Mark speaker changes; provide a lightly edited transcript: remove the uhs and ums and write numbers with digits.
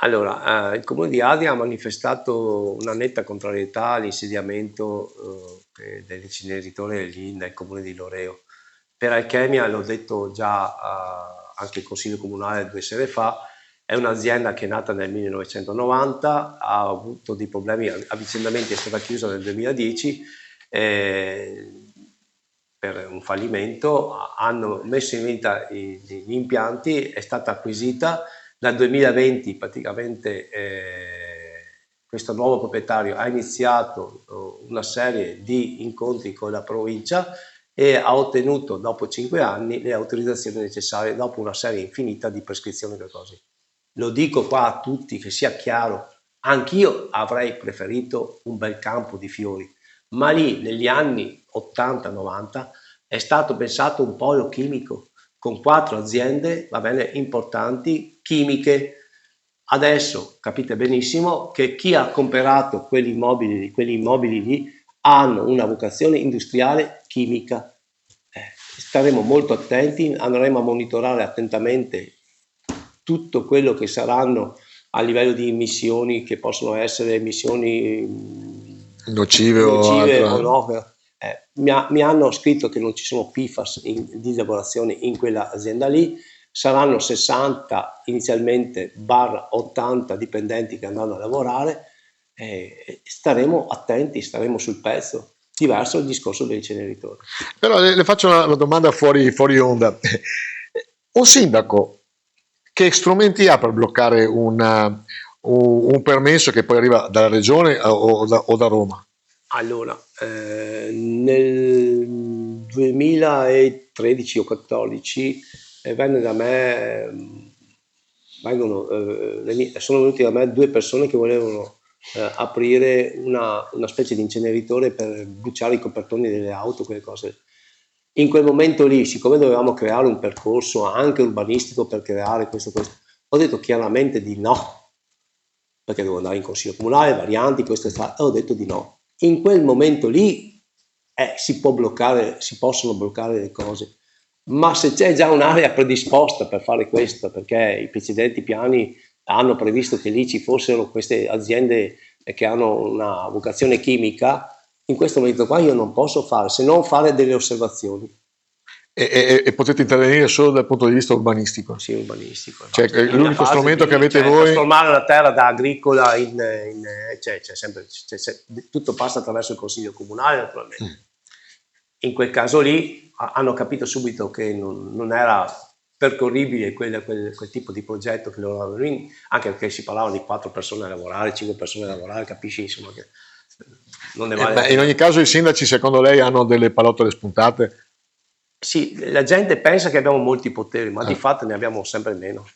Speaker 1: Allora, il Comune di Adria ha manifestato una netta contrarietà all'insediamento dell'inceneritore lì nel Comune di Loreo. Per Alchemia, l'ho detto già anche il Consiglio Comunale 2 sere fa, è un'azienda che è nata nel 1990, ha avuto dei problemi, avvicendamenti, è stata chiusa nel 2010 per un fallimento, hanno messo in vendita gli impianti, è stata acquisita. Dal 2020 praticamente questo nuovo proprietario ha iniziato una serie di incontri con la provincia e ha ottenuto dopo 5 anni le autorizzazioni necessarie dopo una serie infinita di prescrizioni e cose. Lo dico qua a tutti, che sia chiaro, anch'io avrei preferito un bel campo di fiori, ma lì negli anni 80-90 è stato pensato un polo chimico con 4 aziende, va bene, importanti, chimiche. Adesso capite benissimo che chi ha comprato quegli immobili lì hanno una vocazione industriale chimica. Staremo molto attenti, andremo a monitorare attentamente tutto quello che saranno a livello di emissioni, che possono essere emissioni
Speaker 2: nocive
Speaker 1: o no. Mi hanno scritto che non ci sono PFAS di lavorazione in quella azienda lì, saranno 60 inizialmente /80 dipendenti che andranno a lavorare, staremo attenti, staremo sul pezzo. Diverso il discorso dei inceneritori.
Speaker 2: Però le faccio una domanda fuori onda. Un sindaco che strumenti ha per bloccare un permesso che poi arriva dalla regione o da Roma?
Speaker 1: Allora, nel 2013 o 2014 venne da me, sono venuti da me 2 persone che volevano aprire una specie di inceneritore per bruciare i copertoni delle auto, quelle cose. In quel momento lì, siccome dovevamo creare un percorso anche urbanistico per creare questo, ho detto chiaramente di no, perché devo andare in consiglio comunale, varianti, questo e ho detto di no. In quel momento lì si possono bloccare le cose, ma se c'è già un'area predisposta per fare questo, perché i precedenti piani hanno previsto che lì ci fossero queste aziende che hanno una vocazione chimica, in questo momento qua io non posso fare se non fare delle osservazioni.
Speaker 2: E potete intervenire solo dal punto di vista urbanistico?
Speaker 1: Sì, urbanistico.
Speaker 2: Cioè, l'unico strumento che avete voi...
Speaker 1: Trasformare la terra da agricola c'è sempre, tutto passa attraverso il Consiglio Comunale, naturalmente. In quel caso lì hanno capito subito che non era percorribile quel tipo di progetto che loro avevano lì, anche perché si parlava di 4 persone a lavorare, 5 persone a lavorare, capisci insomma che non ne vale.
Speaker 2: In ogni caso i sindaci secondo lei hanno delle pallottole spuntate?
Speaker 1: Sì, la gente pensa che abbiamo molti poteri, ma di fatto ne abbiamo sempre meno.